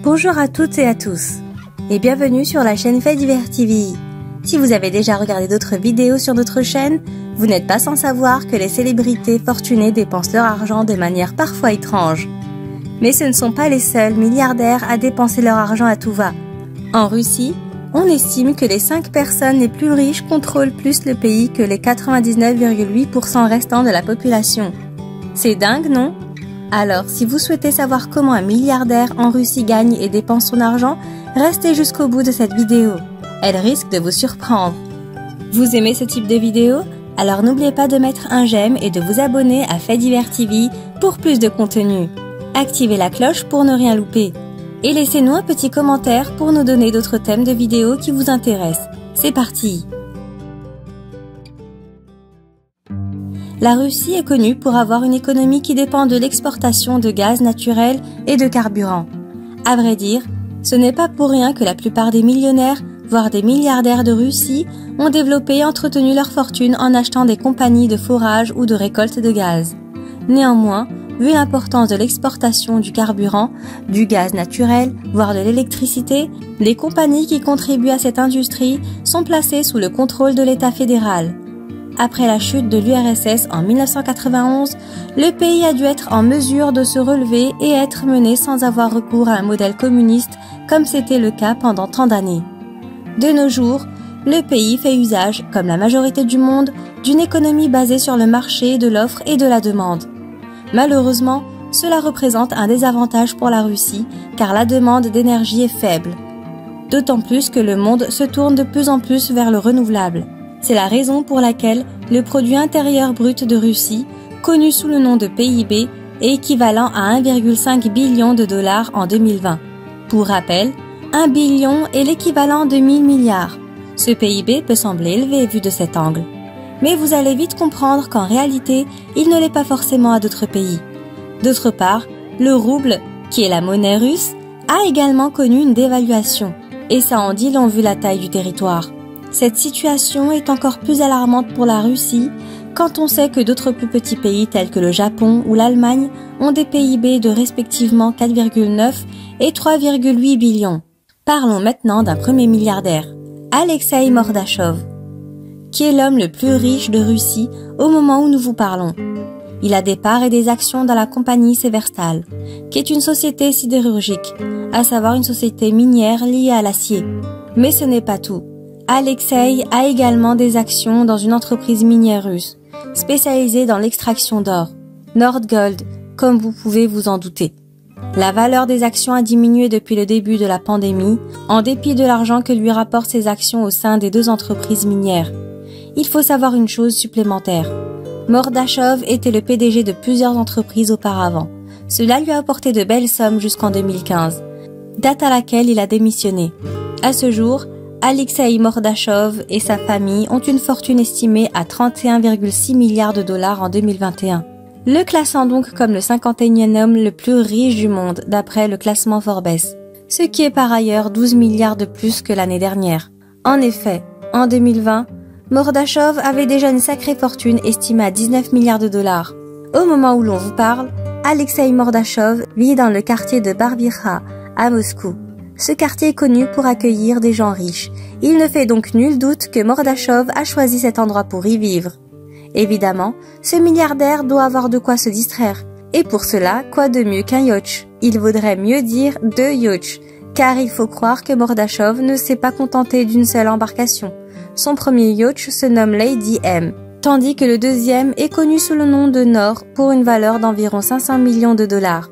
Bonjour à toutes et à tous, et bienvenue sur la chaîne Faits Divers TV. Si vous avez déjà regardé d'autres vidéos sur notre chaîne, vous n'êtes pas sans savoir que les célébrités fortunées dépensent leur argent de manière parfois étrange. Mais ce ne sont pas les seuls milliardaires à dépenser leur argent à tout va. En Russie, on estime que les 5 personnes les plus riches contrôlent plus le pays que les 99,8% restants de la population. C'est dingue, non? Alors, si vous souhaitez savoir comment un milliardaire en Russie gagne et dépense son argent, restez jusqu'au bout de cette vidéo. Elle risque de vous surprendre. Vous aimez ce type de vidéo? Alors n'oubliez pas de mettre un j'aime et de vous abonner à Faits Divers TV pour plus de contenu. Activez la cloche pour ne rien louper. Et laissez-nous un petit commentaire pour nous donner d'autres thèmes de vidéos qui vous intéressent. C'est parti! La Russie est connue pour avoir une économie qui dépend de l'exportation de gaz naturel et de carburant. À vrai dire, ce n'est pas pour rien que la plupart des millionnaires, voire des milliardaires de Russie, ont développé et entretenu leur fortune en achetant des compagnies de forage ou de récolte de gaz. Néanmoins, vu l'importance de l'exportation du carburant, du gaz naturel, voire de l'électricité, les compagnies qui contribuent à cette industrie sont placées sous le contrôle de l'État fédéral. Après la chute de l'URSS en 1991, le pays a dû être en mesure de se relever et être mené sans avoir recours à un modèle communiste comme c'était le cas pendant tant d'années. De nos jours, le pays fait usage, comme la majorité du monde, d'une économie basée sur le marché de l'offre et de la demande. Malheureusement, cela représente un désavantage pour la Russie car la demande d'énergie est faible. D'autant plus que le monde se tourne de plus en plus vers le renouvelable. C'est la raison pour laquelle le produit intérieur brut de Russie, connu sous le nom de PIB, est équivalent à 1,5 billion de dollars en 2020. Pour rappel, 1 billion est l'équivalent de 1000 milliards. Ce PIB peut sembler élevé vu de cet angle. Mais vous allez vite comprendre qu'en réalité, il ne l'est pas forcément à d'autres pays. D'autre part, le rouble, qui est la monnaie russe, a également connu une dévaluation. Et ça en dit long vu la taille du territoire. Cette situation est encore plus alarmante pour la Russie quand on sait que d'autres plus petits pays tels que le Japon ou l'Allemagne ont des PIB de respectivement 4,9 et 3,8 billions. Parlons maintenant d'un premier milliardaire, Alexeï Mordachov, qui est l'homme le plus riche de Russie au moment où nous vous parlons. Il a des parts et des actions dans la compagnie Severstal, qui est une société sidérurgique, à savoir une société minière liée à l'acier. Mais ce n'est pas tout. Alexeï a également des actions dans une entreprise minière russe, spécialisée dans l'extraction d'or, Nordgold, comme vous pouvez vous en douter. La valeur des actions a diminué depuis le début de la pandémie, en dépit de l'argent que lui rapportent ses actions au sein des deux entreprises minières. Il faut savoir une chose supplémentaire. Mordachov était le PDG de plusieurs entreprises auparavant. Cela lui a apporté de belles sommes jusqu'en 2015, date à laquelle il a démissionné. À ce jour, Alexeï Mordachov et sa famille ont une fortune estimée à 31,6 milliards de dollars en 2021. Le classant donc comme le 51e homme le plus riche du monde d'après le classement Forbes, ce qui est par ailleurs 12 milliards de plus que l'année dernière. En effet, en 2020, Mordachov avait déjà une sacrée fortune estimée à 19 milliards de dollars. Au moment où l'on vous parle, Alexeï Mordachov vit dans le quartier de Barbikha, à Moscou. Ce quartier est connu pour accueillir des gens riches. Il ne fait donc nul doute que Mordachov a choisi cet endroit pour y vivre. Évidemment, ce milliardaire doit avoir de quoi se distraire. Et pour cela, quoi de mieux qu'un yacht? Il vaudrait mieux dire 2 yachts, car il faut croire que Mordachov ne s'est pas contenté d'une seule embarcation. Son premier yacht se nomme Lady M, tandis que le deuxième est connu sous le nom de Nord pour une valeur d'environ 500 millions de dollars.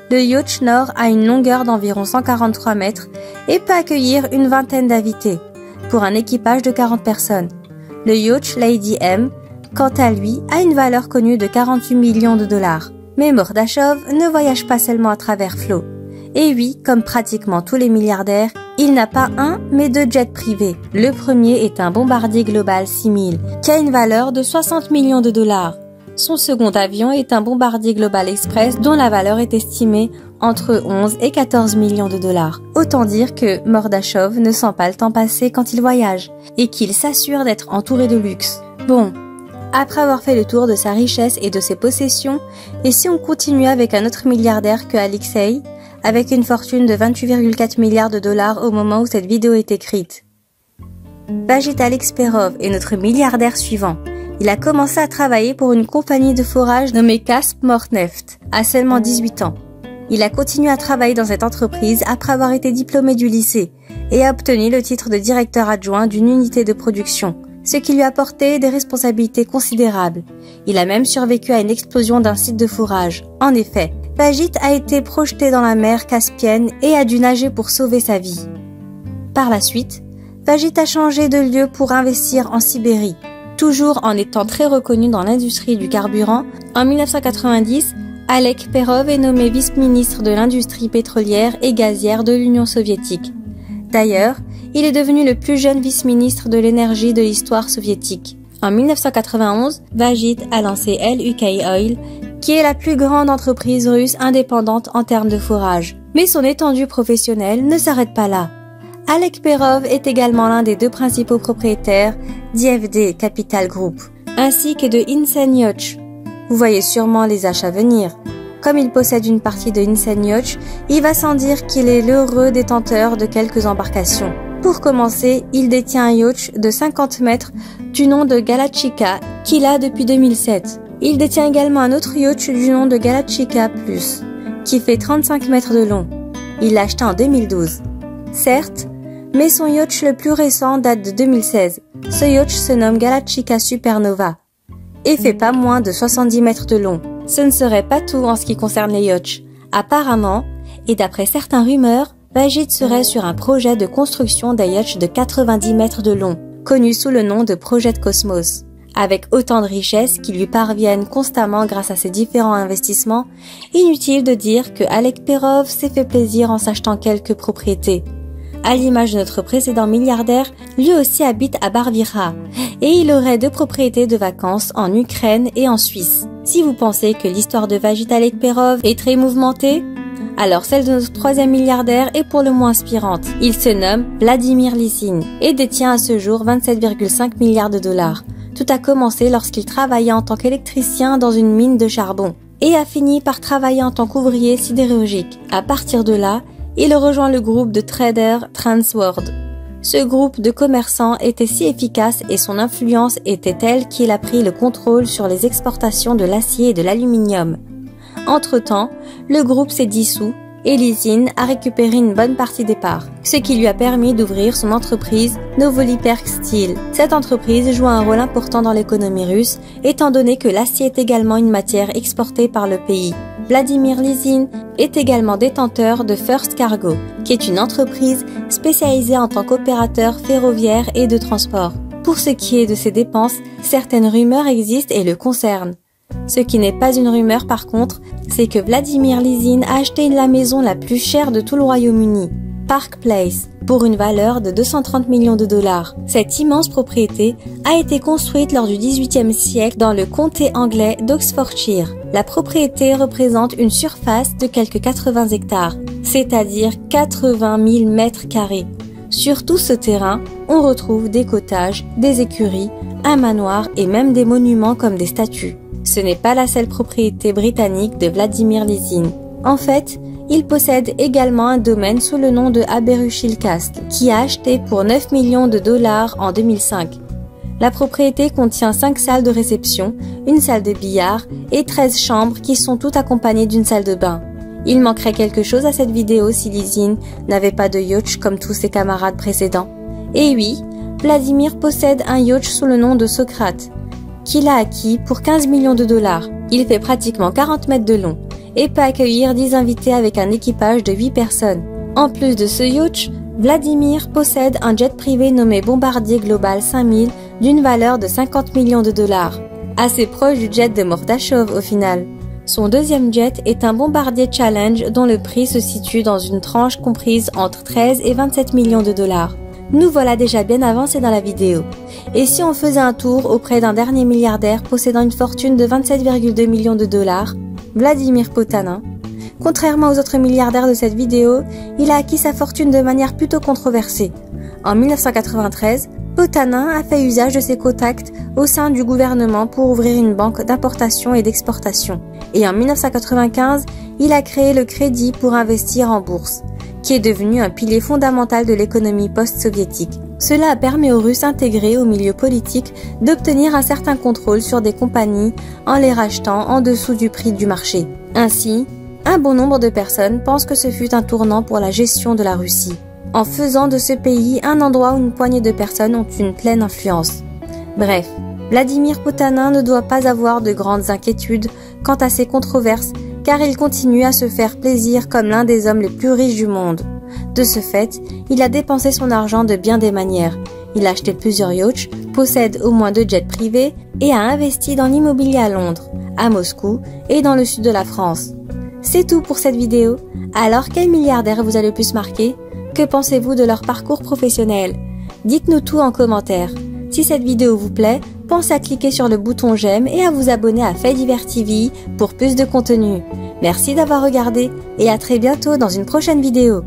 Le yacht Nord a une longueur d'environ 143 mètres et peut accueillir une vingtaine d'invités, pour un équipage de 40 personnes. Le yacht Lady M, quant à lui, a une valeur connue de 48 millions de dollars. Mais Mordachov ne voyage pas seulement à travers flots. Et oui, comme pratiquement tous les milliardaires, il n'a pas un, mais 2 jets privés. Le premier est un Bombardier Global 6000, qui a une valeur de 60 millions de dollars. Son second avion est un Bombardier Global Express dont la valeur est estimée entre 11 et 14 millions de dollars. Autant dire que Mordachov ne sent pas le temps passer quand il voyage et qu'il s'assure d'être entouré de luxe. Bon, après avoir fait le tour de sa richesse et de ses possessions, et si on continue avec un autre milliardaire que Alexeï, avec une fortune de 28,4 milliards de dollars au moment où cette vidéo est écrite. Vagit Alexperov est notre milliardaire suivant. Il a commencé à travailler pour une compagnie de forage nommée Kaspmorneft à seulement 18 ans. Il a continué à travailler dans cette entreprise après avoir été diplômé du lycée et a obtenu le titre de directeur adjoint d'une unité de production, ce qui lui a apporté des responsabilités considérables. Il a même survécu à une explosion d'un site de forage. En effet, Vagit a été projeté dans la mer Caspienne et a dû nager pour sauver sa vie. Par la suite, Vagit a changé de lieu pour investir en Sibérie. Toujours en étant très reconnu dans l'industrie du carburant, en 1990, Alek Perov est nommé vice-ministre de l'industrie pétrolière et gazière de l'Union soviétique. D'ailleurs, il est devenu le plus jeune vice-ministre de l'énergie de l'histoire soviétique. En 1991, Vagit a lancé LUK Oil, qui est la plus grande entreprise russe indépendante en termes de forage. Mais son étendue professionnelle ne s'arrête pas là. Alek Perov est également l'un des deux principaux propriétaires d'IFD Capital Group, ainsi que de Insenyoch. Vous voyez sûrement les achats venir. Comme il possède une partie de Insenyoch, il va sans dire qu'il est l'heureux détenteur de quelques embarcations. Pour commencer, il détient un yacht de 50 mètres du nom de Galachika qu'il a depuis 2007. Il détient également un autre yacht du nom de Galachika Plus, qui fait 35 mètres de long. Il l'a acheté en 2012. Certes, mais son yacht le plus récent date de 2016. Ce yacht se nomme Galachika Supernova et fait pas moins de 70 mètres de long. Ce ne serait pas tout en ce qui concerne les yachts. Apparemment, et d'après certaines rumeurs, Vagit serait sur un projet de construction d'un yacht de 90 mètres de long, connu sous le nom de Projet Cosmos. Avec autant de richesses qui lui parviennent constamment grâce à ses différents investissements, inutile de dire que Alek Perov s'est fait plaisir en s'achetant quelques propriétés. À l'image de notre précédent milliardaire, lui aussi habite à Barvira et il aurait 2 propriétés de vacances en Ukraine et en Suisse. Si vous pensez que l'histoire de Vagit Alekperov est très mouvementée, alors celle de notre 3e milliardaire est pour le moins inspirante. Il se nomme Vladimir Lisin et détient à ce jour 27,5 milliards de dollars. Tout a commencé lorsqu'il travaillait en tant qu'électricien dans une mine de charbon et a fini par travailler en tant qu'ouvrier sidérurgique. À partir de là, il rejoint le groupe de traders Transworld. Ce groupe de commerçants était si efficace et son influence était telle qu'il a pris le contrôle sur les exportations de l'acier et de l'aluminium. Entre-temps, le groupe s'est dissous et Lisin a récupéré une bonne partie des parts, ce qui lui a permis d'ouvrir son entreprise Novoliperk Steel. Cette entreprise joue un rôle important dans l'économie russe, étant donné que l'acier est également une matière exportée par le pays. Vladimir Lisin est également détenteur de First Cargo, qui est une entreprise spécialisée en tant qu'opérateur ferroviaire et de transport. Pour ce qui est de ses dépenses, certaines rumeurs existent et le concernent. Ce qui n'est pas une rumeur par contre, c'est que Vladimir Lisin a acheté la maison la plus chère de tout le Royaume-Uni, Park Place, pour une valeur de 230 millions de dollars. Cette immense propriété a été construite lors du XVIIIe siècle dans le comté anglais d'Oxfordshire. La propriété représente une surface de quelques 80 hectares, c'est-à-dire 80 000 mètres carrés. Sur tout ce terrain, on retrouve des cottages, des écuries, un manoir et même des monuments comme des statues. Ce n'est pas la seule propriété britannique de Vladimir Lisin. En fait, il possède également un domaine sous le nom de Haberushill Castle, qui a acheté pour 9 millions de dollars en 2005. La propriété contient 5 salles de réception, une salle de billard et 13 chambres qui sont toutes accompagnées d'une salle de bain. Il manquerait quelque chose à cette vidéo si Lisin n'avait pas de yacht comme tous ses camarades précédents. Et oui, Vladimir possède un yacht sous le nom de Socrate, qu'il a acquis pour 15 millions de dollars. Il fait pratiquement 40 mètres de long et peut accueillir 10 invités avec un équipage de 8 personnes. En plus de ce yacht, Vladimir possède un jet privé nommé Bombardier Global 5000 d'une valeur de 50 millions de dollars. Assez proche du jet de Mordachov au final. Son deuxième jet est un Bombardier Challenge dont le prix se situe dans une tranche comprise entre 13 et 27 millions de dollars. Nous voilà déjà bien avancés dans la vidéo. Et si on faisait un tour auprès d'un dernier milliardaire possédant une fortune de 27,2 millions de dollars, Vladimir Potanin, Contrairement aux autres milliardaires de cette vidéo, il a acquis sa fortune de manière plutôt controversée. En 1993, Potanin a fait usage de ses contacts au sein du gouvernement pour ouvrir une banque d'importation et d'exportation. Et en 1995, il a créé le Crédit pour investir en bourse, qui est devenu un pilier fondamental de l'économie post-soviétique. Cela a permis aux Russes intégrés au milieu politique d'obtenir un certain contrôle sur des compagnies en les rachetant en dessous du prix du marché. Ainsi, un bon nombre de personnes pensent que ce fut un tournant pour la gestion de la Russie, en faisant de ce pays un endroit où une poignée de personnes ont une pleine influence. Bref, Vladimir Potanin ne doit pas avoir de grandes inquiétudes quant à ces controverses, car il continue à se faire plaisir comme l'un des hommes les plus riches du monde. De ce fait, il a dépensé son argent de bien des manières. Il a acheté plusieurs yachts, possède au moins 2 jets privés et a investi dans l'immobilier à Londres, à Moscou et dans le sud de la France. C'est tout pour cette vidéo. Alors, quel milliardaire vous a le plus marqué? Que pensez-vous de leur parcours professionnel? Dites-nous tout en commentaire. Si cette vidéo vous plaît, pensez à cliquer sur le bouton j'aime et à vous abonner à Faits Divers TV pour plus de contenu. Merci d'avoir regardé et à très bientôt dans une prochaine vidéo.